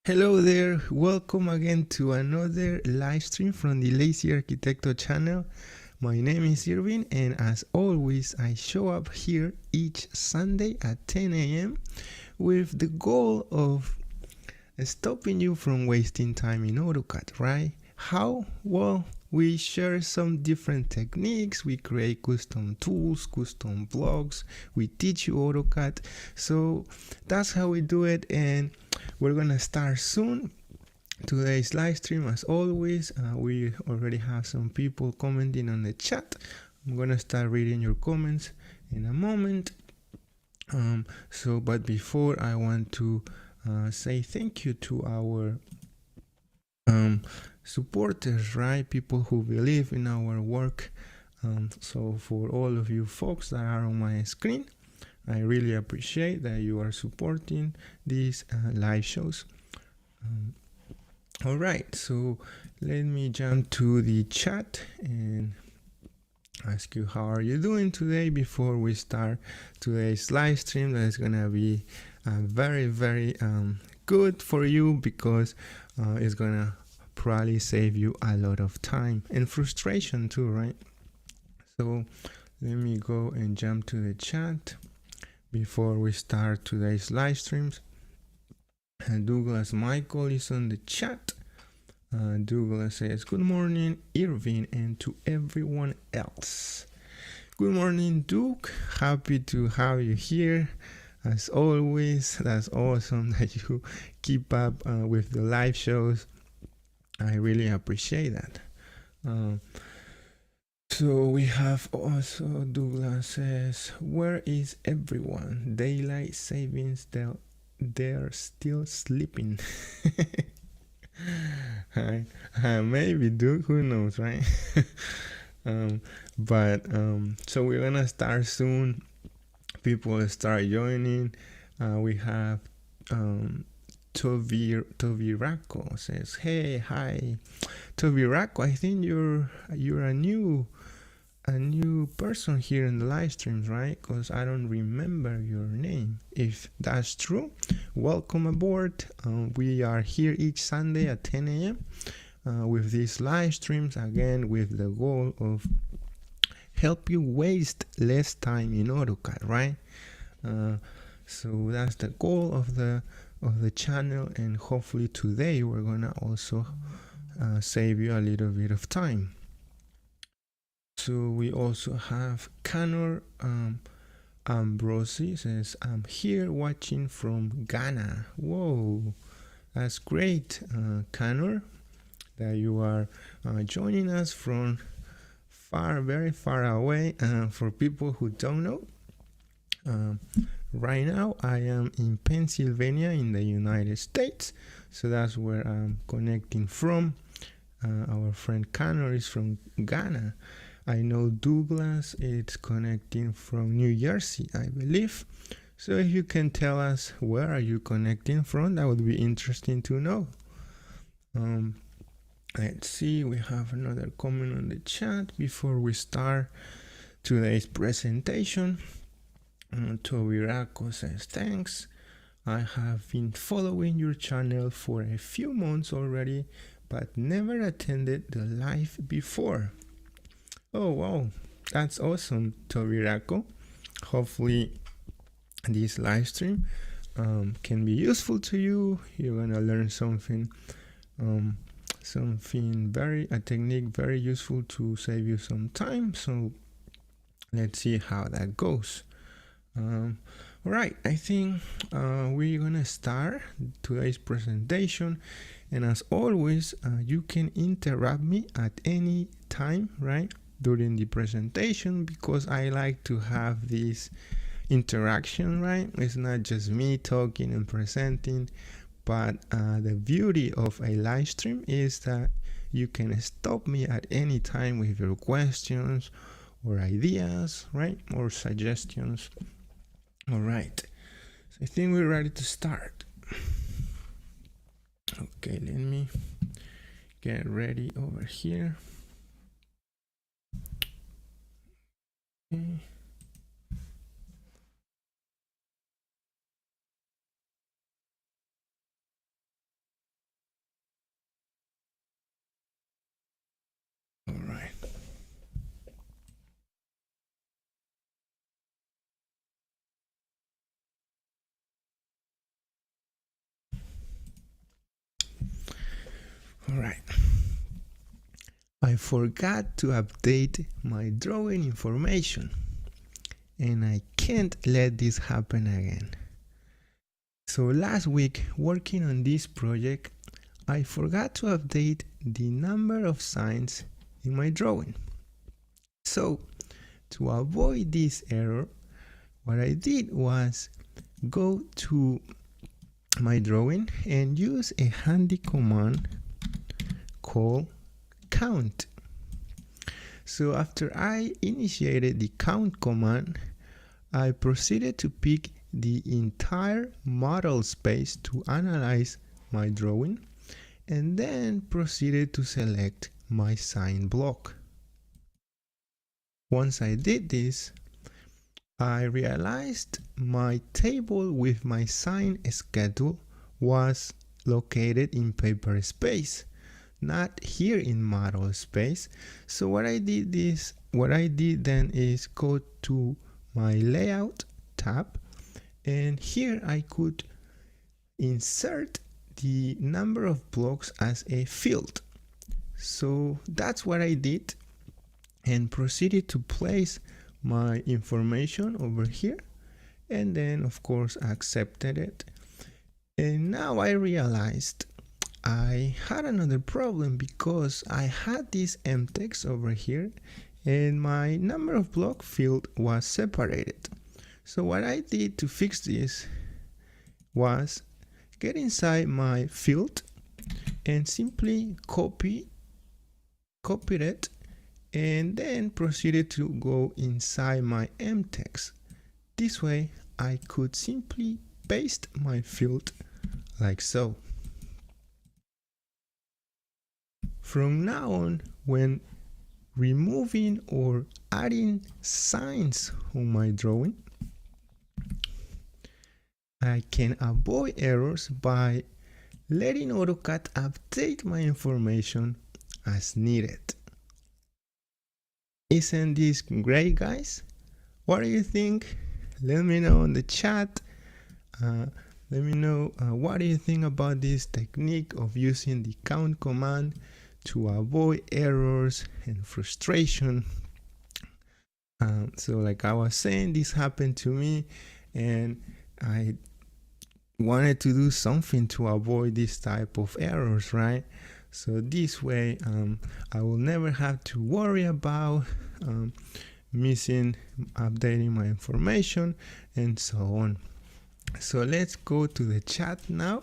Hello there, welcome again to another live stream from the Lazy Arquitecto channel. My name is Irving, and as always I show up here each Sunday at 10 a.m. with the goal of stopping you from wasting time in Autocad, right? How? Well, we share some different techniques, we create custom tools, custom blogs, we teach you AutoCAD. So that's how we do it, and we're gonna start soon. Today's live stream, as always, we already have some people commenting on the chat. I'm gonna start reading your comments in a moment. But before, I want to say thank you to our supporters, right? People who believe in our work. So for all of you folks that are on my screen, I really appreciate that you are supporting these live shows. All right, so let me jump to the chat and ask you how are you doing today before we start today's live stream. That is gonna be very good for you because it's gonna probably save you a lot of time and frustration too, right? So let me go and jump to the chat before we start today's live streams. Douglas Michael is on the chat. Douglas says, good morning, Irving, and to everyone else. Good morning, Duke. Happy to have you here. As always, that's awesome that you keep up with the live shows. I really appreciate that. So we have also Douglas says, where is everyone? Daylight savings, they're still sleeping. Maybe, Duke, who knows, right? So we're gonna start soon. People start joining. We have Tovirako says, hey, hi. Tovirako, I think you're a new person here in the live streams, right? Because I don't remember your name. If that's true, welcome aboard. We are here each Sunday at 10 a.m. With these live streams, again with the goal of help you waste less time in AutoCAD, right? So that's the goal of the channel, and hopefully today we're gonna also save you a little bit of time. So we also have Canor Ambrosi says, I'm here watching from Ghana. Whoa, that's great, Canor, that you are joining us from very far away. For people who don't know, right now I am in Pennsylvania in the United States, so that's where I'm connecting from. Our friend Canor is from Ghana. I know Douglas is connecting from New Jersey, I believe. So if you can tell us where are you connecting from, that would be interesting to know. Let's see, we have another comment on the chat before we start today's presentation. Tovirako says, thanks. I have been following your channel for a few months already, but never attended the live before. Oh wow, that's awesome, Tovirako. Hopefully this live stream can be useful to you. You're gonna learn something a technique very useful to save you some time. So let's see how that goes. All right, I think we're gonna start today's presentation, and as always, you can interrupt me at any time, right, during the presentation, because I like to have this interaction, right? It's not just me talking and presenting, but the beauty of a live stream is that you can stop me at any time with your questions or ideas, right, or suggestions. All right, so I think we're ready to start. Okay, let me get ready over here. Okay. All right. I forgot to update my drawing information, and I can't let this happen again. So last week, working on this project, I forgot to update the number of signs in my drawing. So to avoid this error, what I did was go to my drawing and use a handy command called count. So after I initiated the count command, I proceeded to pick the entire model space to analyze my drawing, and then proceeded to select my sign block. Once I did this, I realized my table with my sign schedule was located in paper space, not here in model space. So what I did then is go to my layout tab, and here I could insert the number of blocks as a field. So that's what I did, and proceeded to place my information over here, and then of course accepted it. And now I realized I had another problem, because I had this mtext over here and my number of block field was separated. So what I did to fix this was get inside my field and simply copy it, and then proceeded to go inside my mtext. This way I could simply paste my field like so. From now on, when removing or adding signs on my drawing, I can avoid errors by letting Autocad update my information as needed. Isn't this great, guys? What do you think? Let me know in the chat. Let me know what do you think about this technique of using the count command to avoid errors and frustration. So like I was saying, this happened to me, and I wanted to do something to avoid this type of errors, right? So this way I will never have to worry about missing updating my information and so on. So let's go to the chat now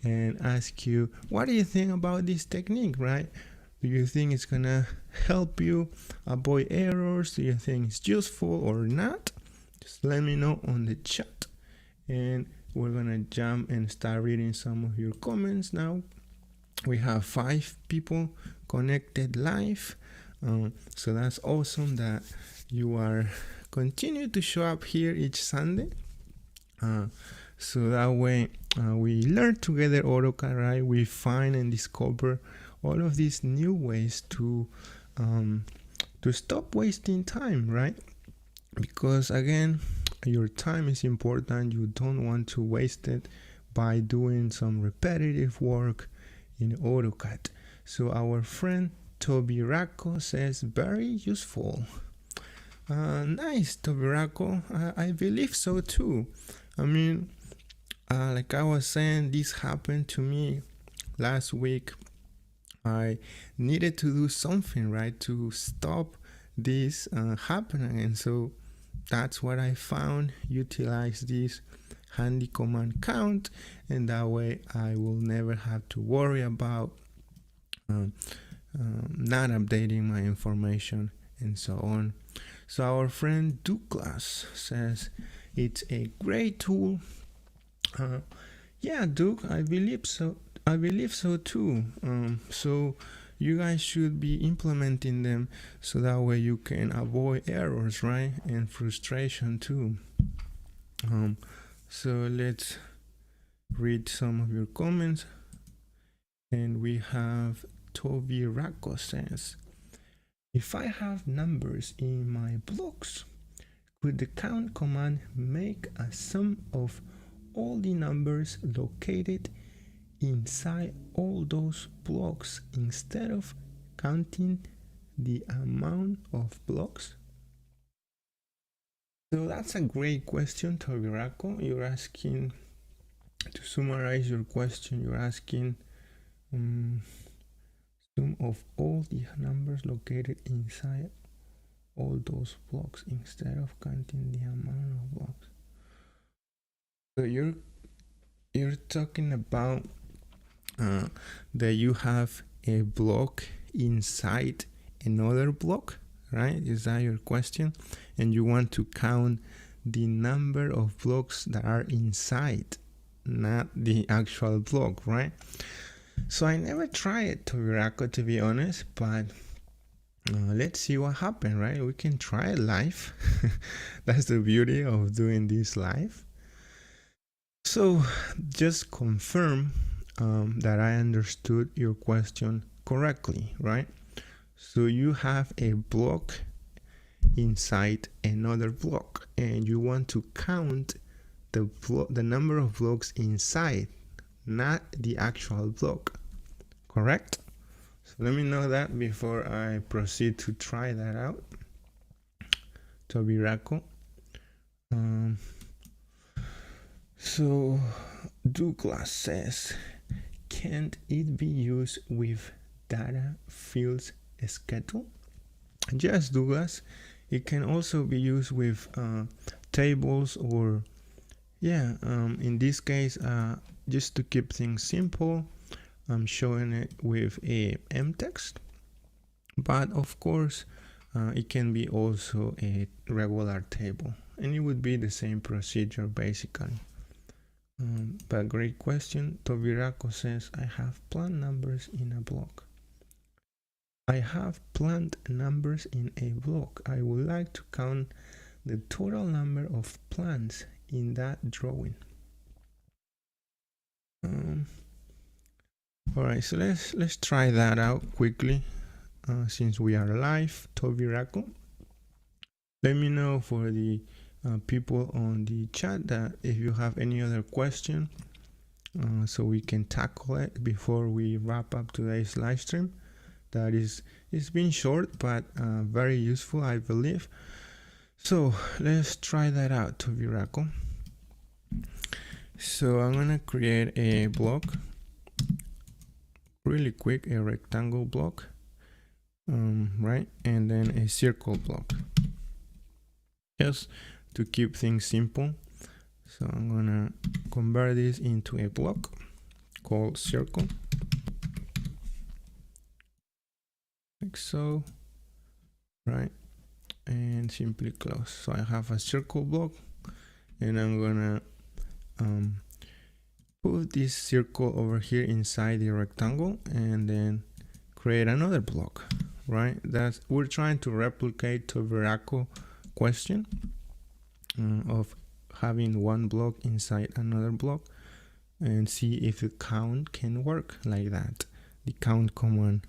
and ask you, what do you think about this technique, right? Do you think it's gonna help you avoid errors? Do you think it's useful or not? Just let me know on the chat, and we're gonna jump and start reading some of your comments now. We have 5 people connected live, so that's awesome that you are continue to show up here each Sunday. So that way we learn together AutoCAD, right? We find and discover all of these new ways to stop wasting time, right? Because again, your time is important. You don't want to waste it by doing some repetitive work in AutoCAD. So our friend Toby Racco says, very useful. Nice, Toby Racco. I believe so too. I mean, like I was saying, this happened to me last week. I needed to do something, right, to stop this happening, and so that's what I found. Utilize this handy command count, and that way I will never have to worry about not updating my information and so on. So our friend Douglas says it's a great tool. Yeah, Duke, I believe so. I believe so too. So you guys should be implementing them, so that way you can avoid errors, right, and frustration too. So let's read some of your comments, and we have Toby Racco says, if I have numbers in my blocks, could the count command make a sum of all the numbers located inside all those blocks instead of counting the amount of blocks? So that's a great question, Tobirako. You're asking, to summarize your question, you're asking sum of all the numbers located inside all those blocks instead of counting the amount of blocks. So you're talking about that you have a block inside another block, right? Is that your question? And you want to count the number of blocks that are inside, not the actual block, right? So I never tried it, Tobirako, to be honest, but let's see what happens, right? We can try it live. That's the beauty of doing this live. So just confirm that I understood your question correctly, right? So you have a block inside another block and you want to count the number of blocks inside, not the actual block, correct? So let me know that before I proceed to try that out. Tobirako. So Douglas says, can't it be used with data fields schedule? Yes, Douglas, it can also be used with tables, or in this case, just to keep things simple, I'm showing it with a mtext, but of course it can be also a regular table, and it would be the same procedure basically. But great question. Tobirako says, I have plant numbers in a block. I have plant numbers in a block. I would like to count the total number of plants in that drawing. All right, so let's try that out quickly since we are live. Tobirako, let me know for the people on the chat that if you have any other question so we can tackle it before we wrap up today's live stream. That is, it's been short but very useful, I believe. So let's try that out, Tobirako. So I'm gonna create a block really quick, a rectangle block, right, and then a circle block, just to keep things simple. So I'm gonna convert this into a block called circle, like so, right, and simply close. So I have a circle block, and I'm gonna put this circle over here inside the rectangle and then create another block, right? That's, we're trying to replicate Tobirako question of having one block inside another block and see if the count can work like that, the count command.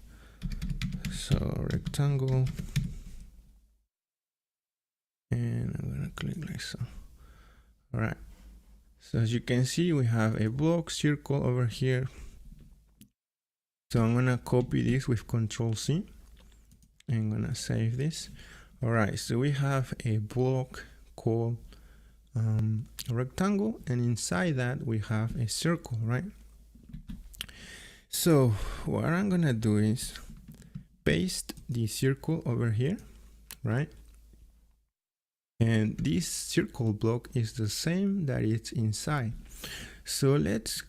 So rectangle, and I'm gonna click like so. All right, so as you can see, we have a block circle over here. So I'm gonna copy this with Control-C. I'm gonna save this. All right, so we have a block called a rectangle, and inside that we have a circle, right? So what I'm gonna do is paste the circle over here, right? And this circle block is the same that it's inside. So let's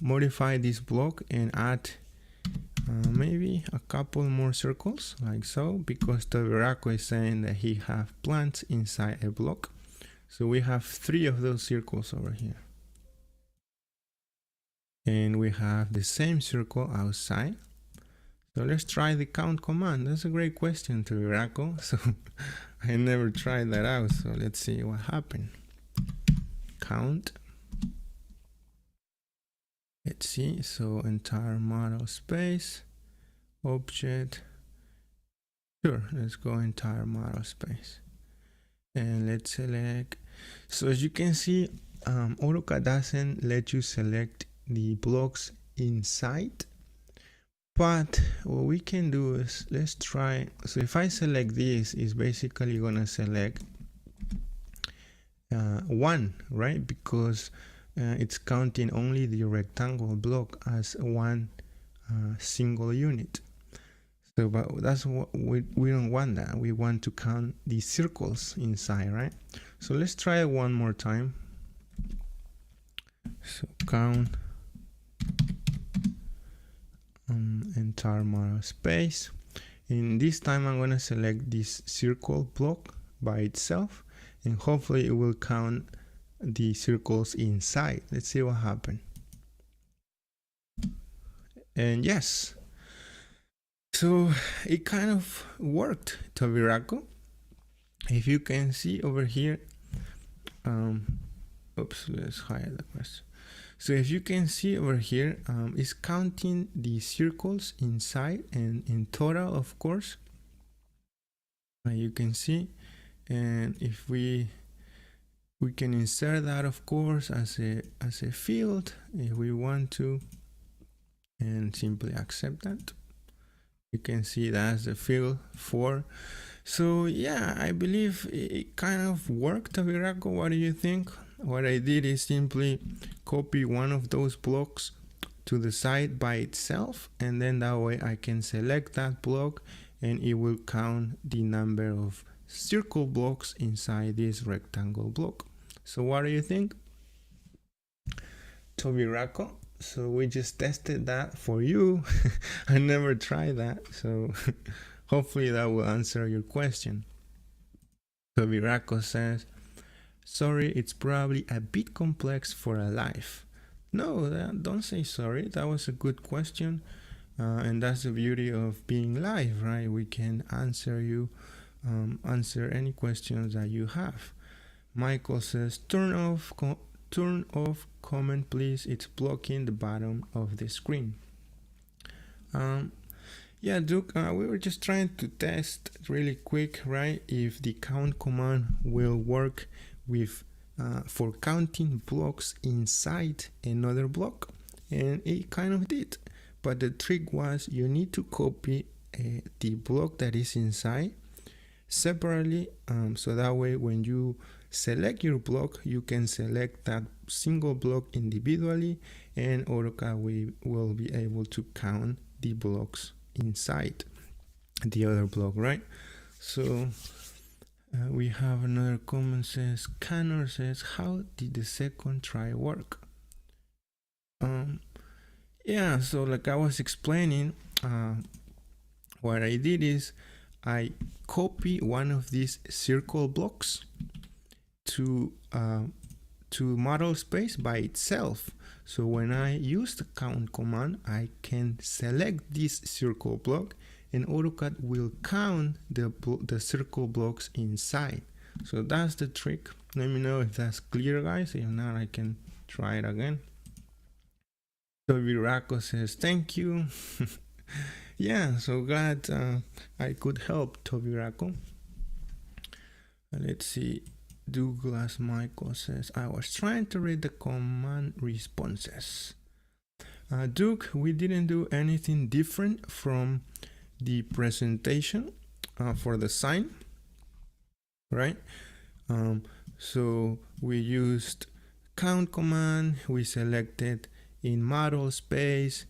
modify this block and add maybe a couple more circles like so, because Tobirako is saying that he have plants inside a block. So we have 3 of those circles over here. And we have the same circle outside. So let's try the count command. That's a great question, Tobirako. So I never tried that out. So let's see what happened. Count. Let's see. So entire model space, object. Sure, let's go entire model space. And let's select. So as you can see, Autocad doesn't let you select the blocks inside. But what we can do is, let's try. So if I select this, it's basically gonna select 1, right? Because it's counting only the rectangle block as one single unit. So, but that's what we don't want that. We want to count the circles inside, right? So let's try it one more time. So count entire model space. And this time I'm gonna select this circle block by itself, and hopefully it will count the circles inside. Let's see what happens. And yes, so it kind of worked, Tobiraco. If you can see over here, oops, let's hide the question. So if you can see over here, it's counting the circles inside and in total, of course. You can see, and if we can insert that, of course, as a field if we want to, and simply accept that. You can see that's the field for. So yeah, I believe it kind of worked, Tobiraco. What do you think? What I did is simply copy one of those blocks to the side by itself, and then that way I can select that block and it will count the number of circle blocks inside this rectangle block. So what do you think, Tobiraco? So we just tested that for you. I never tried that, so hopefully that will answer your question. Tobiraco says, sorry, it's probably a bit complex for a live. No, don't say sorry. That was a good question. And that's the beauty of being live, right? We can answer you, answer any questions that you have. Michael says, turn off comment, please. It's blocking the bottom of the screen. Yeah, Duke, we were just trying to test really quick, right? If the count command will work with for counting blocks inside another block, and it kind of did. But the trick was you need to copy the block that is inside separately, so that way when you select your block, you can select that single block individually, and Autocad will be able to count the blocks inside the other block, right? So we have another comment says, Connor says, how did the second try work? Yeah, so like I was explaining, what I did is I copy one of these circle blocks to model space by itself. So when I use the count command, I can select this circle block, and Autocad will count the circle blocks inside. So that's the trick. Let me know if that's clear, guys. If not, I can try it again. Tobiraco says thank you. Yeah, so glad I could help, Tobiraco. Let's see. Douglas Michael says, I was trying to read the command responses. Duke, we didn't do anything different from the presentation for the sign, right? So we used count command, we selected in model space,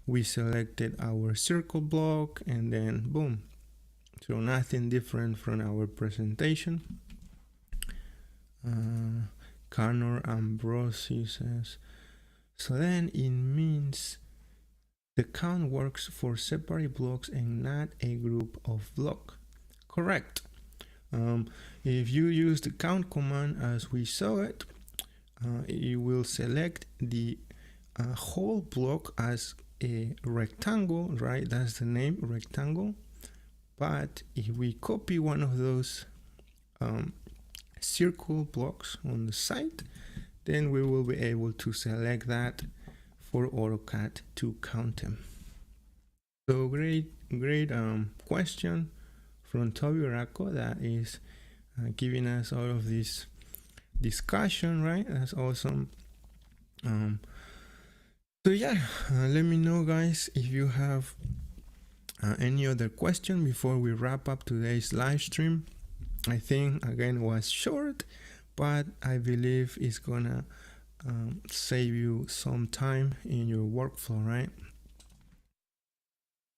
we selected our circle block, and then boom. So nothing different from our presentation. Connor Ambrosi says, so then it means the count works for separate blocks and not a group of blocks. Correct. If you use the count command as we saw it, you will select the whole block as a rectangle, right? That's the name, rectangle. But if we copy one of those circle blocks on the side, then we will be able to select that for Autocad to count them. So great question from Tobiraco that is giving us all of this discussion, right? That's awesome. So yeah, let me know, guys, if you have any other question before we wrap up today's live stream. I think again was short, but I believe it's gonna save you some time in your workflow, right?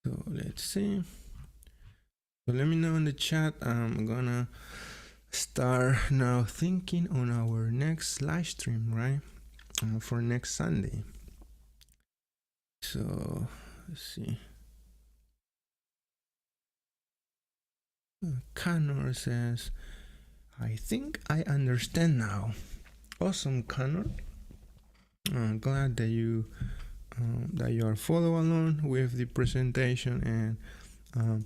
So let's see. So let me know in the chat. I'm gonna start now thinking on our next live stream, right? For next Sunday. So let's see. Connor says, I think I understand now. Awesome, Connor. Glad that you are following along with the presentation. And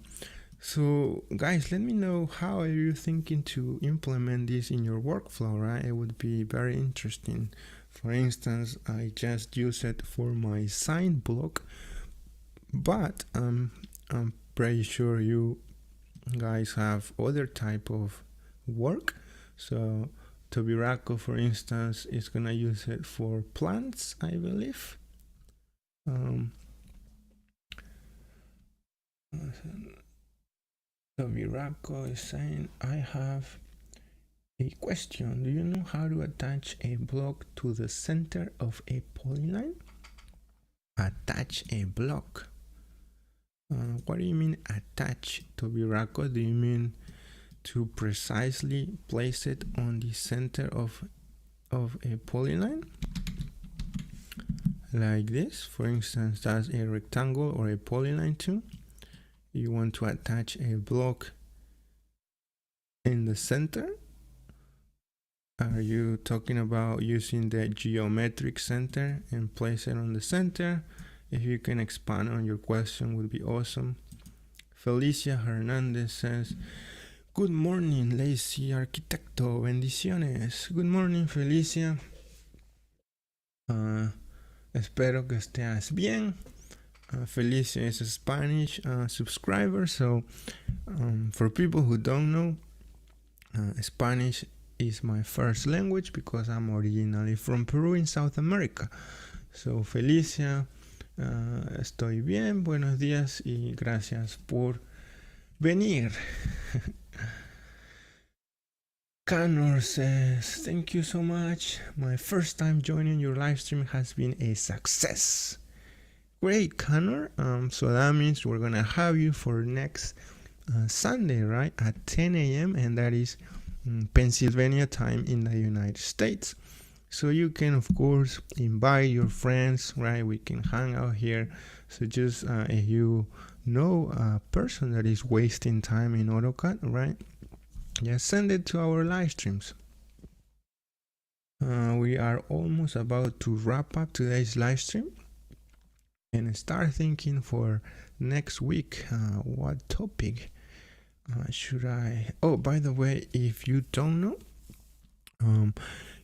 so guys, let me know, how are you thinking to implement this in your workflow, right? It would be very interesting. For instance, I just use it for my sign block, but I'm pretty sure you guys have other type of work. So Tobirako, for instance, is gonna use it for plants, I believe. Tobirako is saying, I have a question. Do you know how to attach a block to the center of a polyline? Attach a block. What do you mean attach, Tobirako? Do you mean to precisely place it on the center of a polyline? Like this, for instance, that's a rectangle or a polyline too. You want to attach a block in the center. Are you talking about using the geometric center and place it on the center? If you can expand on your question, would be awesome. Felicia Hernandez says, good morning, lazy Arquitecto, bendiciones. Good morning, Felicia. Espero que estés bien. Felicia is a Spanish subscriber, so for people who don't know, Spanish is my first language because I'm originally from Peru in South America. So Felicia, estoy bien, buenos días y gracias por venir. Connor says, thank you so much. My first time joining your live stream has been a success. Great, Connor. So that means we're gonna have you for next Sunday, right, at 10 a.m. and that is Pennsylvania time in the United States. So you can, of course, invite your friends, right? We can hang out here. So just if you know a person that is wasting time in Autocad, right, just send it to our live streams. We are almost about to wrap up today's live stream and start thinking for next week. What topic should I? Oh, by the way, if you don't know,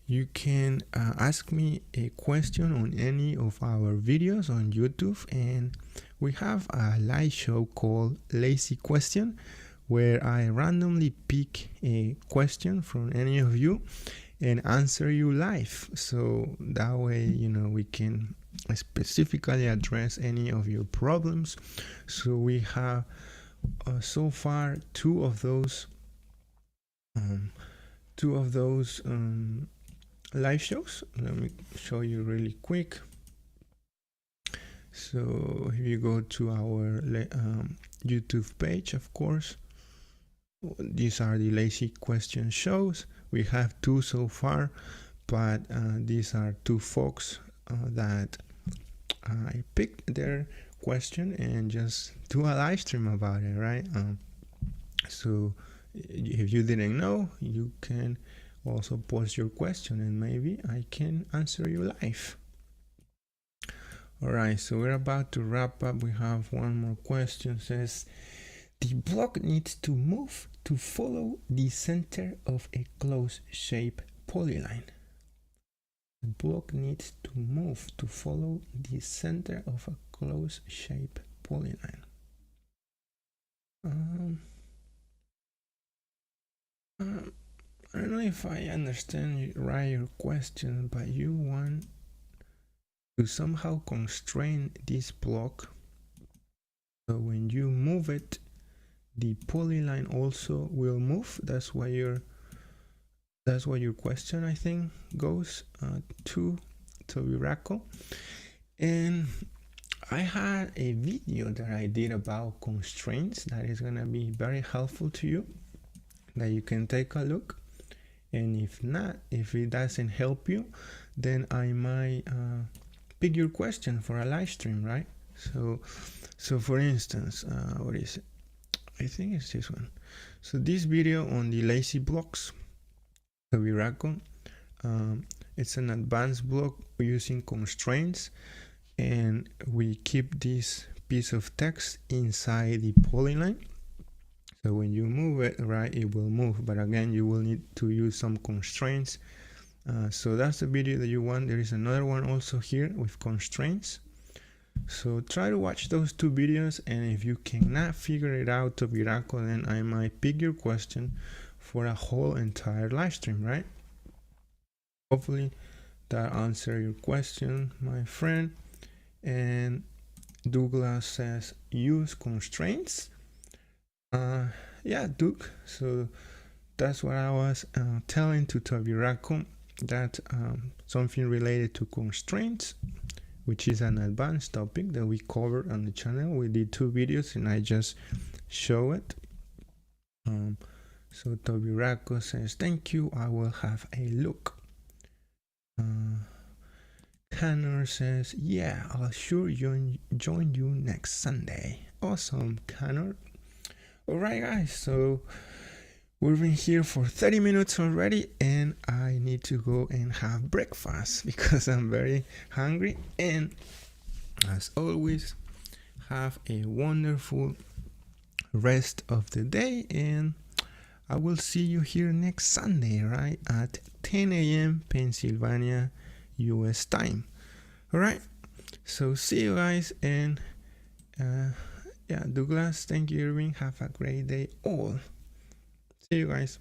you can ask me a question on any of our videos on YouTube, and we have a live show called Lazy Question, where I randomly pick a question from any of you and answer you live. So that way, you know, we can specifically address any of your problems. So we have so far two of those live shows. Let me show you really quick. So if you go to our YouTube page, of course, these are the Lazy Question shows. We have two so far, but these are two folks that I picked their question and just do a live stream about it, right? So if you didn't know, you can also post your question and maybe I can answer you live. All right, so we're about to wrap up. We have one more question. It says, the block needs to move to follow the center of a closed shape polyline. The block needs to move to follow the center of a closed shape polyline. I don't know if I understand right your question, but you want to somehow constrain this block. So when you move it, the polyline also will move. That's why your question, I think, goes to Iraqo. And I had a video that I did about constraints that is going to be very helpful to you, that you can take a look. And if not, if it doesn't help you, then I might pick your question for a live stream, right? So for instance, what is it? I think it's this one. So this video on the lazy blocks of Iraqo, it's an advanced block using constraints, and we keep this piece of text inside the polyline. So when you move it, right, it will move, but again, you will need to use some constraints. So that's the video that you want. There is another one also here with constraints. So try to watch those two videos, and if you cannot figure it out to Iraqo, then I might pick your question for a whole entire live stream, right? Hopefully that answers your question, my friend. And Douglas says use constraints. Yeah, Duke. So that's what I was telling to Iraqo, that something related to constraints, which is an advanced topic that we covered on the channel. We did 2 videos and I just show it. So Iraqo says, thank you, I will have a look. Connor says, yeah, I'll sure join you next Sunday. Awesome, Connor. Alright guys, so we've been here for 30 minutes already, and I need to go and have breakfast because I'm very hungry. And as always, have a wonderful rest of the day, and I will see you here next Sunday, right, at 10 a.m. Pennsylvania, US time. Alright, so see you guys, and yeah, Douglas, thank you, Irving, have a great day all. See you guys.